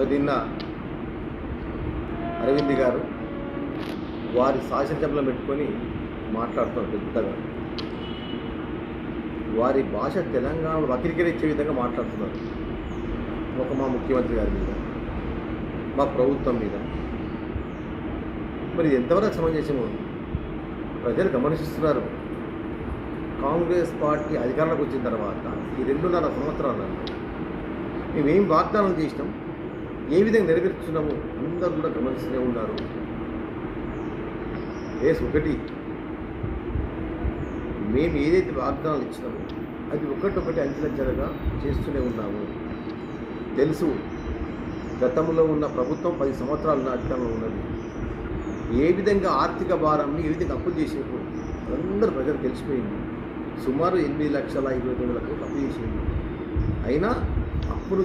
నిన్న అరవింద్ గారు వారి శాసనసభలో పెట్టుకొని మాట్లాడుతున్నారు పెద్దగా. వారి భాష తెలంగాణలో వక్రీకరించే విధంగా మాట్లాడుతున్నారు. మా ముఖ్యమంత్రి గారి మీద, మా ప్రభుత్వం మీద. మరి ఎంతవరకు సమంజసమో ప్రజలు గమనిస్తున్నారు. కాంగ్రెస్ పార్టీ అధికారంలోకి వచ్చిన తర్వాత ఈ 2.5 సంవత్సరాలలో మేమేం వాగ్దానం చేసినాం, ఏ విధంగా నెరవేర్చున్నామో అందరూ కూడా గమనిస్తూనే ఉన్నారు. ఒకటి, మేము ఏదైతే వాగ్దానాలు ఇచ్చినామో అది ఒకటొకటి అంచెలంచెలుగా చేస్తూనే ఉన్నాము. తెలుసు, గతంలో ఉన్న ప్రభుత్వం 10 సంవత్సరాల అధికారంలో ఉన్నది. ఏ విధంగా ఆర్థిక భారాన్ని ఏ విధంగా అప్పులు చేసేప్పుడు అందరూ ప్రజలు తెలిసిపోయింది. సుమారు 8,20,29 కోట్లు అప్పు చేసింది. అయినా అప్పుడు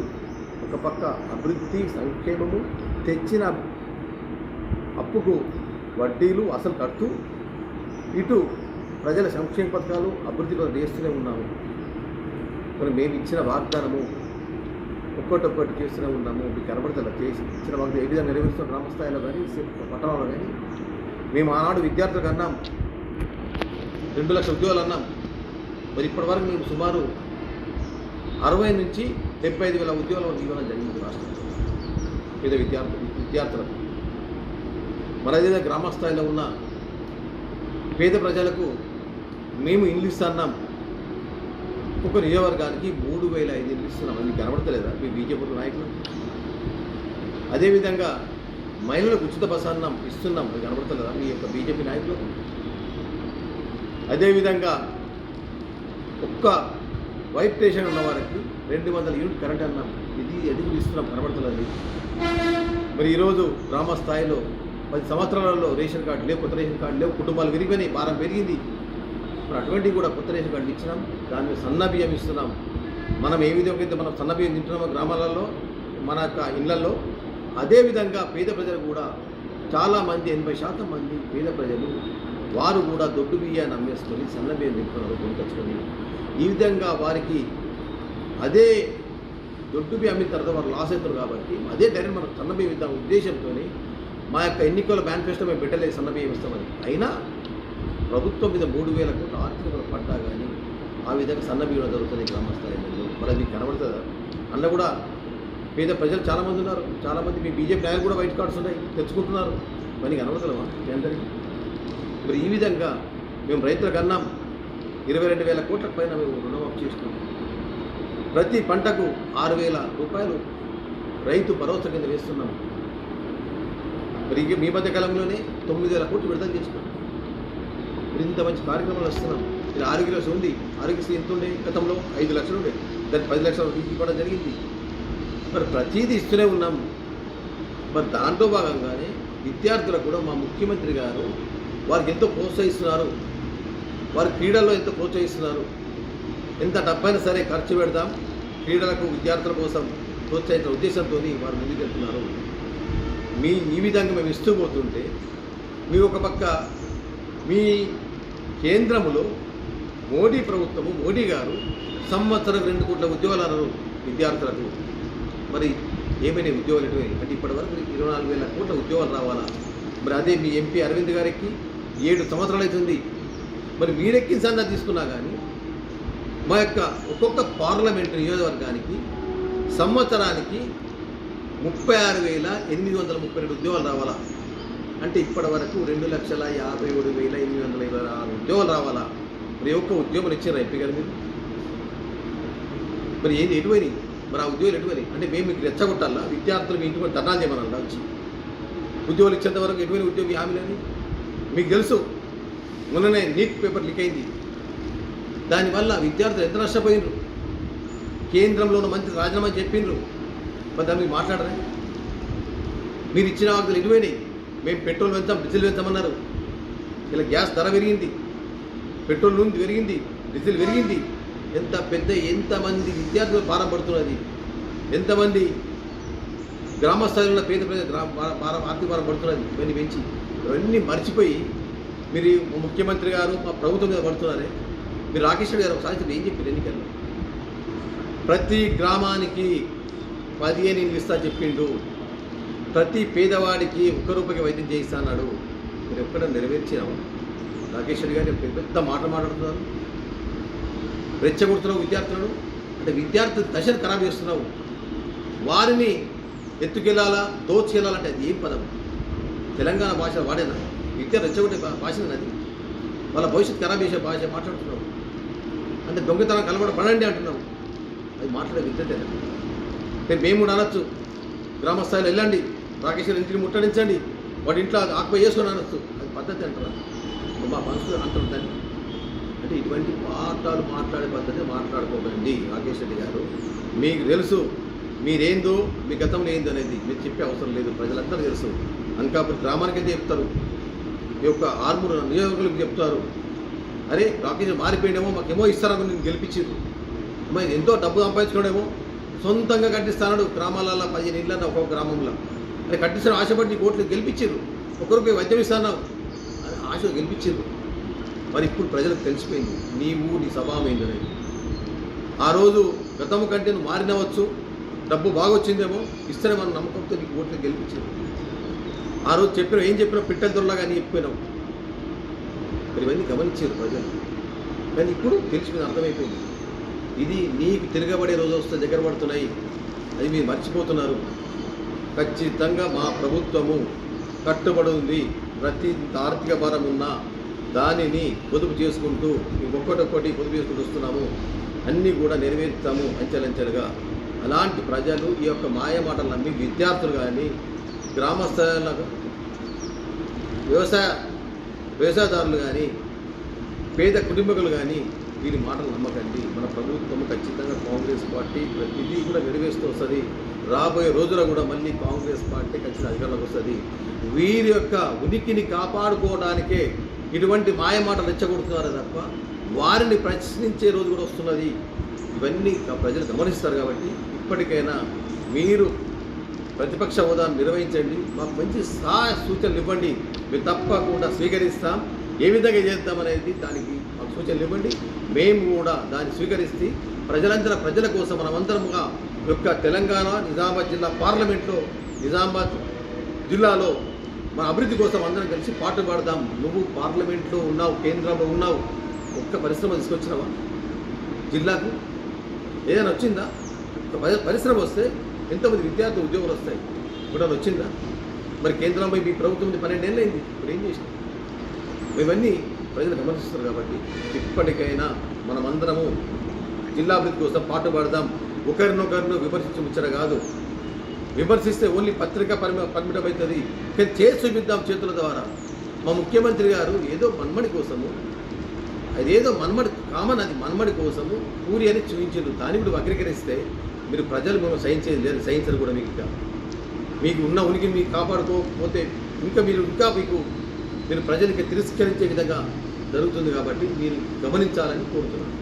ఒక పక్క అభివృద్ధి సంక్షేమము తెచ్చిన అప్పుకు వడ్డీలు అసలు కడుతూ ఇటు ప్రజల సంక్షేమ పథకాలు అభివృద్ధి పథకాలు చేస్తూనే ఉన్నాము. మరి మేము ఇచ్చిన వాగ్దానము ఒక్కొక్కటి చేస్తూనే ఉన్నాము. మీకు కనబడతలా చేసి ఇచ్చిన వాగ్దానం ఏ విధంగా నెరవేరుస్తున్న గ్రామస్థాయిలో కానీ పట్టణంలో కానీ. మేము ఆనాడు విద్యార్థులకు అన్నాం 2 లక్షల ఉద్యోగాలు అన్నాం. మరి ఇప్పటివరకు మేము సుమారు 60 నుంచి 75,000 ఉద్యోగాలు ఇవ్వడం జరిగింది రాష్ట్రంలో పేద విద్యార్థులకు. మన ఏదైనా గ్రామ స్థాయిలో ఉన్న పేద ప్రజలకు మేము ఇల్లు ఇస్తున్నాం. ఒక్కొక్క నియోజకవర్గానికి 3,500 ఇల్లు ఇస్తున్నాం. అది కనబడతలేదా మీ బీజేపీ నాయకులు? అదేవిధంగా మహిళలకు ఉచిత బస్సు అన్నం ఇస్తున్నాం. అది కనబడతలేదా మీ యొక్క బీజేపీ నాయకులు? అదేవిధంగా ఒక్క వైట్ రేషన్ ఉన్న వారికి 200 యూనిట్ కరెంట్ అన్నాం. ఇది ఎదుగు ఇస్తున్నాం, కనబడతలేదు. మరి ఈరోజు గ్రామ స్థాయిలో 10 సంవత్సరాలలో రేషన్ కార్డు లేవు, కొత్త రేషన్ కార్డు లేవు, కుటుంబాలు విరిగిపోయినాయి, భారం పెరిగింది. మరి అటువంటివి కూడా కొత్త రేషన్ కార్డు ఇచ్చినాం. దాని మీద సన్న బియ్యం ఇస్తున్నాం. మనం ఏ విధంగా అయితే మనం సన్న బియ్యం తింటున్నామో గ్రామాలలో మన యొక్క ఇళ్లలో, అదేవిధంగా పేద ప్రజలు కూడా చాలామంది 80% మంది పేద ప్రజలు వారు కూడా దొడ్డు బియ్యాన్ని అమ్మేసుకొని సన్న బియ్యం తింటున్నారు కొనుకొచ్చుకొని. ఈ విధంగా వారికి అదే దొడ్డు బియ్యం అమ్మిన తర్వాత వారు లాస్ అవుతారు కాబట్టి అదే డైరెక్ట్ మనం సన్న బియ్యం ఇద్దాం ఉద్దేశంతో మా యొక్క ఎన్నికల మేనిఫెస్టో మేము పెట్టలేదు సన్న బియ్యం ఇస్తామని. అయినా ప్రభుత్వం మీద 3,000 కోట్ల ఆర్థిక పడ్డా కానీ ఆ విధంగా సన్న బియ్యం జరుగుతుంది గ్రామస్థాయిలో. మరి అది కనబడుతుందా? అన్న కూడా పేద ప్రజలు చాలామంది ఉన్నారు. చాలామంది మీ బీజేపీ నాయకులు కూడా వైట్ కార్డ్స్ ఉన్నాయి, తెచ్చుకుంటున్నారు. మరి కనబడతలేమా మీ అందరికీ? మరి ఈ విధంగా మేము రైతులకు అన్నాం 22,000 కోట్ల పైన మేము రుణమాఫీ చేసినాం. ప్రతి పంటకు 6,000 రూపాయలు రైతు భరోసా కింద వేస్తున్నాం. మరి మీ మధ్యకాలంలోనే 9,000 కోట్లు విడుదల చేసినాం. మరి ఇంత మంచి కార్యక్రమాలు వస్తున్నాం. ఇది ఆరోగ్యశ్రీ ఉంది. ఆరోగ్యశ్రీ ఎంత ఉండే గతంలో? 5 లక్షలు ఉండే, దాన్ని 10 లక్షలు ఇవ్వడం జరిగింది. మరి ప్రతిదీ ఇస్తూనే ఉన్నాం. మరి దాంట్లో భాగంగానే విద్యార్థులకు కూడా మా ముఖ్యమంత్రి గారు వారికి ఎంతో ప్రోత్సహిస్తున్నారు. వారి క్రీడల్లో ఎంతో ప్రోత్సహిస్తున్నారు. ఎంత డబ్బైనా సరే ఖర్చు పెడదాం, క్రీడలకు విద్యార్థుల కోసం ప్రోత్సహించిన ఉద్దేశంతో వారు ముందుకెళ్తున్నారు. ఈ విధంగా మేము ఇస్తూ పోతుంటే మీ ఒక పక్క మీ కేంద్రంలో మోడీ ప్రభుత్వము, మోడీ గారు సంవత్సరం 2 కోట్ల ఉద్యోగాలు అన్నారు విద్యార్థులకు. మరి ఏమైనా ఉద్యోగాలు ఎటువైనా అంటే ఇప్పటివరకు 24,000 కోట్ల ఉద్యోగాలు రావాలా? మరి అదే మీ ఎంపీ అరవింద్ గారికి 7 సంవత్సరాలు అవుతుంది. మరి మీరెక్కిన సందా తీసుకున్నా కానీ మా యొక్క ఒక్కొక్క పార్లమెంటు నియోజకవర్గానికి సంవత్సరానికి 36,832 ఉద్యోగాలు రావాలా? అంటే ఇప్పటి వరకు 2,57,826 ఉద్యోగాలు రావాలా? మరి ఒక్క ఉద్యోగం ఇచ్చారా ఎంపీ గారు మీరు? మరి ఏంది ఎటువైనాయి? మరి ఆ ఉద్యోగాలు ఎటువైనాయి? అంటే మేము మీకు రెచ్చగొట్టాలా? విద్యార్థులు మీ ఇంటికి ధర్నాలు చేయమన్నా వచ్చి ఉద్యోగాలు ఇచ్చేంత వరకు ఎటువంటి ఉద్యోగ హామీలని మీకు తెలుసు. మొన్ననే నీట్ పేపర్ లీక్ అయింది. దానివల్ల విద్యార్థులు ఎంత నష్టపోయినరు. కేంద్రంలో ఉన్న మంత్రి రాజీనామా చెప్పిండ్రు. మరి దాన్ని మీరు మాట్లాడరా? మీరు ఇచ్చిన వాగ్దాలు ఎటువైనాయి? మేము పెట్రోల్ పెంచాం, డీజిల్ పెంచామన్నారు. ఇలా గ్యాస్ ధర పెరిగింది, పెట్రోల్ నూనె పెరిగింది, డీజిల్ పెరిగింది. ఎంతమంది విద్యార్థులు భారం పడుతున్నది, ఎంతమంది గ్రామ స్థాయిలో ఉన్న పేద ప్రజలు ఆర్థిక భారం పడుతున్నది. ఇవన్నీ పెంచి ఇవన్నీ మర్చిపోయి మీరు ముఖ్యమంత్రి గారు మా ప్రభుత్వం మీద పడుతున్నారే. మీరు రాకేష్ రెడ్డి గారు ఒకసారి ఏం చెప్పారు ఎన్నికల్లో? ప్రతి గ్రామానికి 15 ఇండ్లు ఇస్తా చెప్పిండు. ప్రతి పేదవాడికి ₹1 వైద్యం చేయిస్తా అన్నాడు. మీరు ఎక్కడ నెరవేర్చినావు? రాకేష్ రెడ్డి గారు పెద్ద మాట మాట్లాడుతున్నారు. రెచ్చగొడుతున్నావు విద్యార్థులను. అంటే విద్యార్థి దశను ఖరాబ్ చేస్తున్నావు. వారిని ఎత్తుకెళ్ళాలా, దోచుకెళ్ళాలంటే అది ఏం పదం? తెలంగాణ భాష వాడేనా? విద్య రెచ్చగొట్టే భాషనది. వాళ్ళ భవిష్యత్తు ఖరాబ్ చేసే భాష మాట్లాడుతున్నావు. అంటే దొంగతనం కలబడబడండి అంటున్నావు. అది మాట్లాడే విద్యతేనా? మేము కూడా అనొచ్చు, గ్రామ స్థాయిలో వెళ్ళండి, రాకేష్ ఇంటిని ముట్టడించండి, వాడి ఇంట్లో ఆక్పై చేసుకొని అనొచ్చు. అది పద్ధతి అంటారా? మా మనసు అంటుందని. అంటే ఇటువంటి పాఠాలు మాట్లాడే పద్ధతి మాట్లాడుకోకండి రాకేష్ రెడ్డి గారు. మీకు తెలుసు మీరేందో, మీ గతంలో ఏందో అనేది మీరు చెప్పే అవసరం లేదు. ప్రజలందరూ తెలుసు. అనకాపూర్ గ్రామానికైతే చెప్తారు, ఈ యొక్క ఆర్మూరు నియోజకవర్గాలకు చెప్తారు. అరే రాకేష్ మారిపోయినేమో, మాకేమో ఇస్తారని నేను గెలిపించారు, మరి ఎంతో డబ్బు సంపాదించుకోవడేమో, సొంతంగా కట్టిస్తాడు గ్రామాలలో 15 ఇళ్ళన్న ఒక్కొక్క గ్రామంలో. అంటే కట్టిస్తాను ఆశపడి కోట్లు గెలిపించారు. ₹1 వైద్యం ఇస్తాను అని ఆశ గెలిపించారు. మరి ఇప్పుడు ప్రజలకు తెలిసిపోయింది నీ స్వభావం ఏంటనేది. ఆ రోజు గతం కంటే నువ్వు మారినవచ్చు, డబ్బు బాగా వచ్చిందేమో, ఇస్తేనే మన నమ్మకంతో నీకు ఓట్లు గెలిపించారు. ఆ రోజు చెప్పినావు, ఏం చెప్పినావు, పిట్టల దొరలాగా అని చెప్పినావు. మరి ఇవన్నీ గమనించారు ప్రజలు. కానీ ఇప్పుడు తెలిసిపోయింది, అర్థమైపోయింది. ఇది నీకు తిరగబడే రోజు వస్తే దగ్గర పడుతున్నాయి, అది మీరు మర్చిపోతున్నారు. ఖచ్చితంగా మా ప్రభుత్వము కట్టుబడి ఉంది. ప్రతి ఆర్థిక భారం ఉన్నా దానిని పొదుపు చేసుకుంటూ ఒక్కొక్కటి పొదుపు చేసుకుంటూ వస్తున్నాము. అన్నీ కూడా నెరవేర్తాము అంచెలంచెలుగా. అలాంటి ప్రజలు ఈ యొక్క మాయ మాటలు నమ్మి విద్యార్థులు కానీ, గ్రామస్థాయిల వ్యవసాయదారులు కానీ, పేద కుటుంబకులు కానీ వీరి మాటలు నమ్మకండి. మన ప్రభుత్వం ఖచ్చితంగా కాంగ్రెస్ పార్టీ ప్రతిదీ కూడా నెరవేరుస్తూ వస్తుంది. రాబోయే రోజుల్లో కూడా మళ్ళీ కాంగ్రెస్ పార్టీ ఖచ్చితంగా అధికారంలోకి వస్తుంది. వీరి యొక్క ఉనికిని కాపాడుకోవడానికే ఇటువంటి మాయమాటలు రెచ్చగొడుతున్నారు తప్ప వారిని ప్రశ్నించే రోజు కూడా వస్తున్నది. ఇవన్నీ ప్రజలు గమనిస్తారు. కాబట్టి ఇప్పటికైనా మీరు ప్రతిపక్ష హోదాను నిర్వహించండి, మాకు మంచి సహాయ సూచనలు ఇవ్వండి, మేము తప్పకుండా స్వీకరిస్తాం. ఏ విధంగా చేద్దామనేది దానికి మాకు సూచనలు ఇవ్వండి. మేము కూడా దాన్ని స్వీకరిస్తే ప్రజల కోసం మనమందరముగా యొక్క తెలంగాణ నిజామాబాద్ జిల్లా పార్లమెంట్లో, నిజామాబాద్ జిల్లాలో మన అభివృద్ధి కోసం అందరం కలిసి పాటు పాడదాం. నువ్వు పార్లమెంట్లో ఉన్నావు, కేంద్రంలో ఉన్నావు, ఒక్క పరిశ్రమ తీసుకొచ్చినావా? జిల్లాకు ఏదైనా వచ్చిందా? పరిశ్రమ వస్తే ఎంతోమంది విద్యార్థి ఉద్యోగాలు వస్తాయి. ఇప్పుడు అది వచ్చిందా? మరి కేంద్రంపై మీ ప్రభుత్వం 12 ఏళ్ళు అయింది, ఇప్పుడు ఏం చేసినాం? ఇవన్నీ ప్రజలు గమనిస్తారు. కాబట్టి ఇప్పటికైనా మనమందరము జిల్లా అభివృద్ధి కోసం పాటుపడదాం. ఒకరినొకరిని విమర్శించముచ్చట కాదు. విమర్శిస్తే ఓన్లీ పత్రిక పరిమితమవుతుంది. కానీ చేసి చూపిద్దాం చేతుల ద్వారా. మా ముఖ్యమంత్రి గారు ఏదో మన్మడి కోసము, అదేదో మన్మడి కామన్, అది మన్మడి కోసము పూరి అని చూపించారు. దాన్ని కూడా వక్రీకరిస్తే మీరు ప్రజలు మేము సహించేది లేదు, సహించరు కూడా. మీకు ఉన్న ఉనికి మీకు కాపాడుకోకపోతే మీరు ప్రజలకి తిరస్కరించే విధంగా జరుగుతుంది. కాబట్టి మీరు గమనించాలని కోరుతున్నాను.